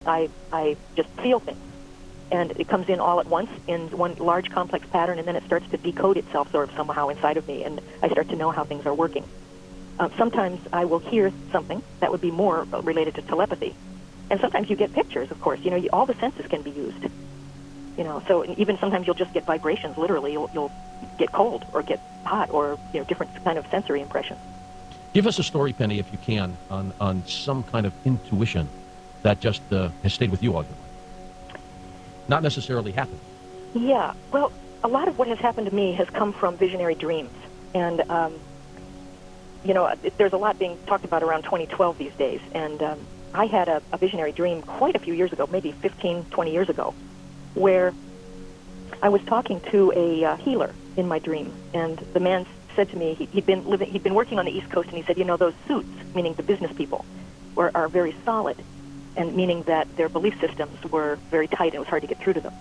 I just feel things. And it comes in all at once in one large complex pattern, and then it starts to decode itself sort of somehow inside of me, and I start to know how things are working. Sometimes I will hear something that would be more related to telepathy. And sometimes you get pictures, of course. All the senses can be used. So even sometimes you'll just get vibrations, literally. You'll get cold or get hot or, different kind of sensory impressions. Give us a story, Penny, if you can, on some kind of intuition that just has stayed with you all your life. Not necessarily happened. Yeah, well, a lot of what has happened to me has come from visionary dreams. And, there's a lot being talked about around 2012 these days. And I had a visionary dream quite a few years ago, maybe 15, 20 years ago, where I was talking to a healer in my dream. And the man said to me, he'd been working on the East Coast, and he said, those suits, meaning the business people, are very solid, and meaning that their belief systems were very tight and it was hard to get through to them.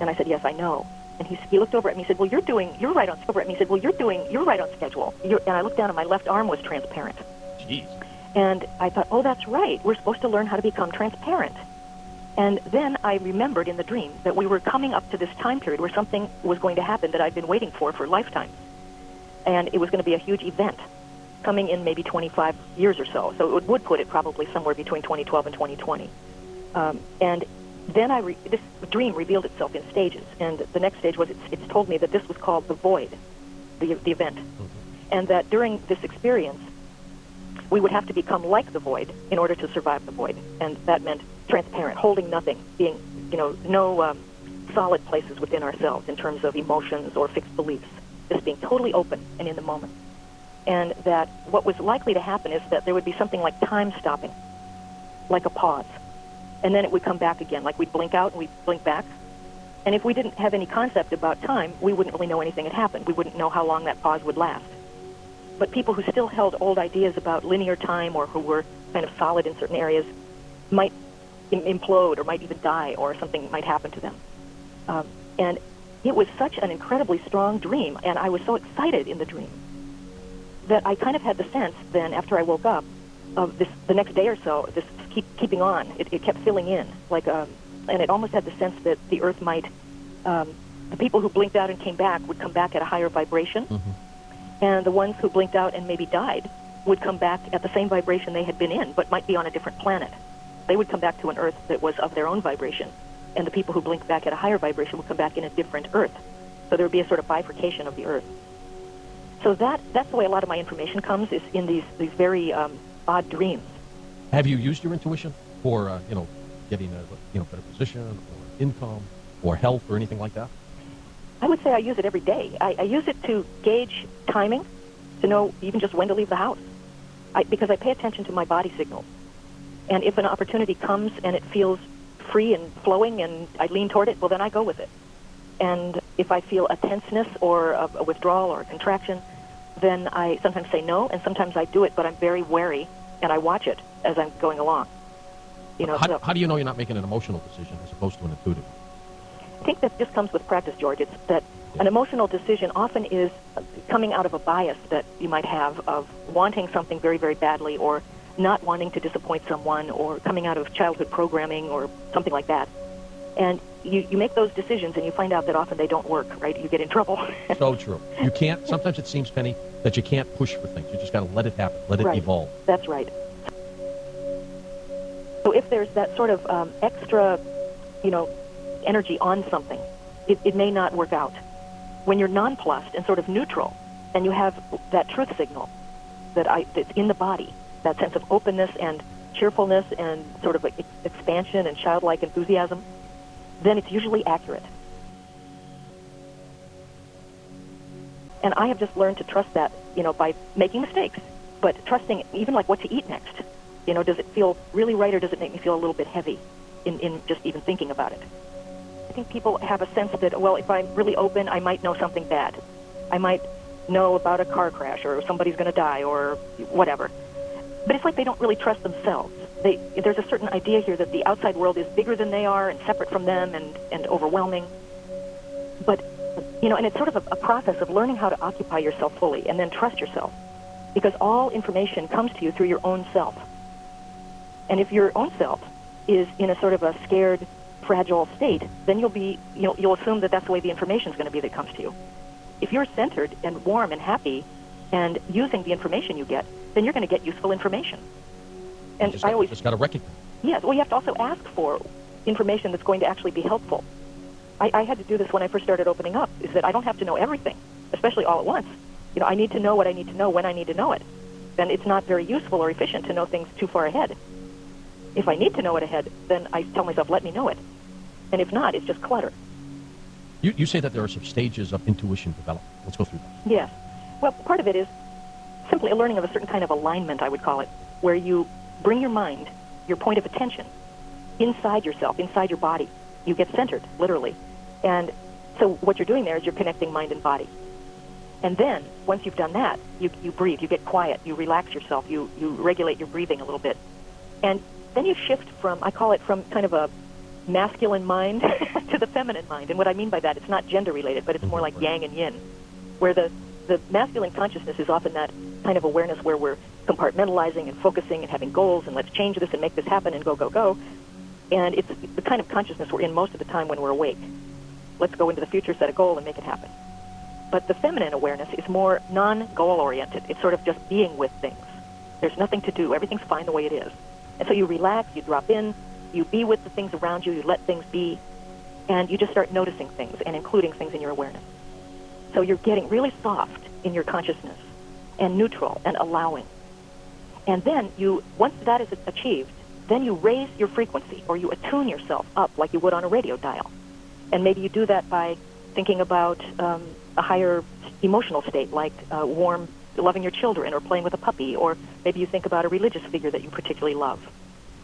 And I said, yes, I know. And he looked over at me and he said, well, you're right on schedule. And I looked down and my left arm was transparent. Jeez. And I thought, oh, that's right. We're supposed to learn how to become transparent. And then I remembered in the dream that we were coming up to this time period where something was going to happen that I'd been waiting for lifetimes. And it was going to be a huge event coming in maybe 25 years or so. So it would put it probably somewhere between 2012 and 2020. And then this dream revealed itself in stages. And the next stage was it's told me that this was called the void, the event. Mm-hmm. And that during this experience, we would have to become like the void in order to survive the void. And that meant transparent, holding nothing, being, no solid places within ourselves in terms of emotions or fixed beliefs, just being totally open and in the moment. And that what was likely to happen is that there would be something like time stopping, like a pause. And then it would come back again, like we'd blink out and we'd blink back. And if we didn't have any concept about time, we wouldn't really know anything had happened. We wouldn't know how long that pause would last. But people who still held old ideas about linear time or who were kind of solid in certain areas might implode or might even die or something might happen to them. And it was such an incredibly strong dream, and I was so excited in the dream that I kind of had the sense then, after I woke up, of this, the next day or so, this keeping on. It kept filling in, and it almost had the sense that the Earth might, the people who blinked out and came back would come back at a higher vibration, mm-hmm. and the ones who blinked out and maybe died would come back at the same vibration they had been in, but might be on a different planet. They would come back to an Earth that was of their own vibration, and the people who blinked back at a higher vibration would come back in a different Earth. So there would be a sort of bifurcation of the Earth. So that's the way a lot of my information comes, is in these very odd dreams. Have you used your intuition for, getting a better position or income or health or anything like that? I would say I use it every day. I use it to gauge timing, to know even just when to leave the house, because I pay attention to my body signals. And if an opportunity comes and it feels free and flowing and I lean toward it, well, then I go with it. And if I feel a tenseness or a withdrawal or a contraction, then I sometimes say no, and sometimes I do it, but I'm very wary, and I watch it as I'm going along. How do you know you're not making an emotional decision as opposed to an intuitive one? I think that just comes with practice, George. It's that an emotional decision often is coming out of a bias that you might have of wanting something very, very badly, or not wanting to disappoint someone, or coming out of childhood programming or something like that. And you make those decisions and you find out that often they don't work, right? You get in trouble. So true. You can't, sometimes it seems, Penny, that you can't push for things. You just got to let it happen, let it evolve. That's right. So if there's that sort of extra, energy on something, it may not work out. When you're nonplussed and sort of neutral, and you have that truth signal that's in the body, that sense of openness and cheerfulness and sort of expansion and childlike enthusiasm, then it's usually accurate. And I have just learned to trust that, by making mistakes, but trusting even like what to eat next. Does it feel really right, or does it make me feel a little bit heavy in just even thinking about it? I think people have a sense that, well, if I'm really open, I might know something bad. I might know about a car crash, or somebody's going to die, or whatever. But it's like they don't really trust themselves. There's a certain idea here that the outside world is bigger than they are and separate from them and overwhelming. But, and it's sort of a process of learning how to occupy yourself fully and then trust yourself. Because all information comes to you through your own self. And if your own self is in a sort of a scared, fragile state, then you'll assume that that's the way the information is going to be that comes to you. If you're centered and warm and happy and using the information you get, then you're going to get useful information. And you just got to recognize. Yes, well, you have to also ask for information that's going to actually be helpful. I had to do this when I first started opening up, is that I don't have to know everything, especially all at once. I need to know what I need to know when I need to know it. Then it's not very useful or efficient to know things too far ahead. If I need to know it ahead, then I tell myself, let me know it. And if not, it's just clutter. You say that there are some stages of intuition development. Let's go through that. Yes. Well, part of it is simply a learning of a certain kind of alignment, I would call it, where you bring your mind, your point of attention, inside yourself, inside your body. You get centered, literally. And so what you're doing there is you're connecting mind and body. And then, once you've done that, you breathe, you get quiet, you relax yourself, you regulate your breathing a little bit. And then you shift from, I call it from kind of a masculine mind to the feminine mind. And what I mean by that, it's not gender related, but it's more like yang and yin, where the masculine consciousness is often that kind of awareness where we're compartmentalizing and focusing and having goals and let's change this and make this happen and go, go, go. And it's the kind of consciousness we're in most of the time when we're awake. Let's go into the future, set a goal, and make it happen. But the feminine awareness is more non-goal oriented. It's sort of just being with things. There's nothing to do. Everything's fine the way it is. And so you relax, you drop in, you be with the things around you, you let things be, and you just start noticing things and including things in your awareness. So you're getting really soft in your consciousness and neutral and allowing. And then once that is achieved, then you raise your frequency or you attune yourself up like you would on a radio dial. And maybe you do that by thinking about a higher emotional state, like warm, loving your children or playing with a puppy, or maybe you think about a religious figure that you particularly love.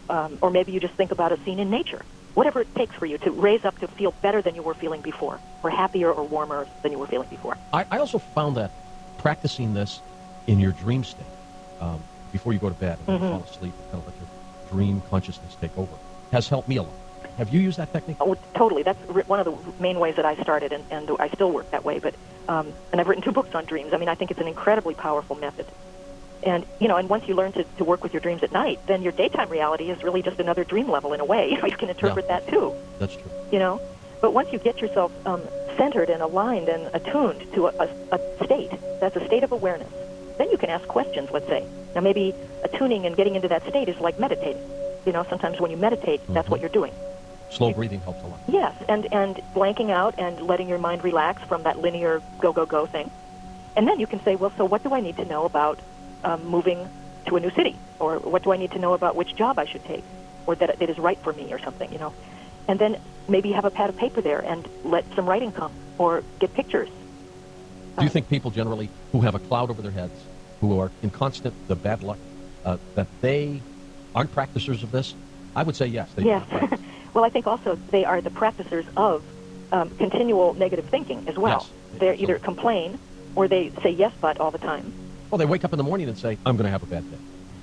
Or maybe you just think about a scene in nature. Whatever it takes for you to raise up to feel better than you were feeling before, or happier or warmer than you were feeling before. I also found that practicing this in your dream state, before you go to bed and fall asleep, kind of let your dream consciousness take over, has helped me a lot. Have you used that technique? Oh, totally. That's one of the main ways that I started, and I still work that way. But and I've written 2 books on dreams. I mean, I think it's an incredibly powerful method. And, and once you learn to work with your dreams at night, then your daytime reality is really just another dream level in a way. You can interpret that too. That's true. But once you get yourself centered and aligned and attuned to a state, that's a state of awareness, then you can ask questions, let's say. Now, maybe attuning and getting into that state is like meditating. Sometimes when you meditate, that's what you're doing. Slow breathing helps a lot. Yes, and blanking out and letting your mind relax from that linear go, go, go thing. And then you can say, well, so what do I need to know about moving to a new city? Or what do I need to know about which job I should take? Or that it is right for me or something, And then maybe have a pad of paper there and let some writing come or get pictures. Do you think people generally who have a cloud over their heads, who are in constant the bad luck, that they aren't practicers of this? I would say yes. Yes. Well, I think also they are the practicers of continual negative thinking as well. Yes. They either complain or they say yes but all the time. Well, they wake up in the morning and say, I'm going to have a bad day.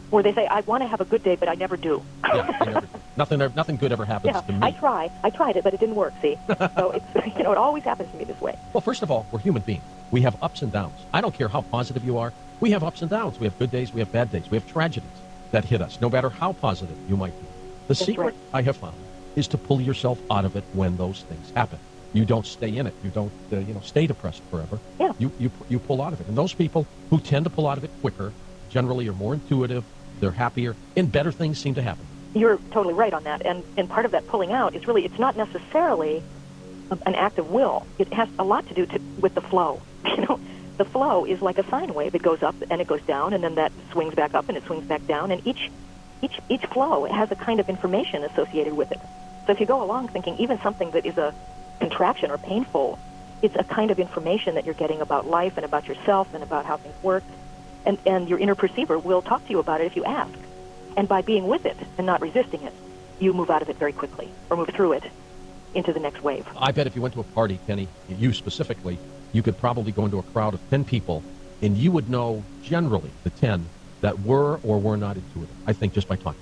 Or they say, I want to have a good day, but I never do. Yeah, they never do. Nothing good ever happens to me. I tried it, but it didn't work, see? So it's, it always happens to me this way. Well, first of all, we're human beings. We have ups and downs. I don't care how positive you are. We have ups and downs. We have good days. We have bad days. We have tragedies that hit us, no matter how positive you might be. The secret I have found is to pull yourself out of it when those things happen. You don't stay in it. You don't, stay depressed forever. Yeah. You pull out of it. And those people who tend to pull out of it quicker generally are more intuitive, they're happier, and better things seem to happen. You're totally right on that. And part of that pulling out is really, it's not necessarily an act of will. It has a lot to do with the flow. The flow is like a sine wave. It goes up and it goes down, and then that swings back up and it swings back down. And each flow has a kind of information associated with it. So if you go along thinking even something that is a contraction or painful, it's a kind of information that you're getting about life and about yourself and about how things work. And your inner perceiver will talk to you about it if you ask. And by being with it and not resisting it, you move out of it very quickly, or move through it into the next wave. I bet if you went to a party, Penny, you specifically, you could probably go into a crowd of 10 people, and you would know generally the 10 that were or were not intuitive, I think, just by talking.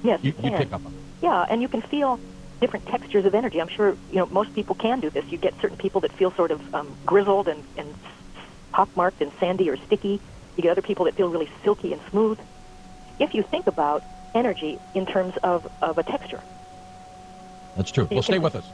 Yes, you pick up on it. Yeah, and you can feel different textures of energy. I'm sure most people can do this. You get certain people that feel sort of grizzled and pockmarked and sandy or sticky. You get other people that feel really silky and smooth. If you think about energy in terms of a texture. That's true. You Well, stay can- with us.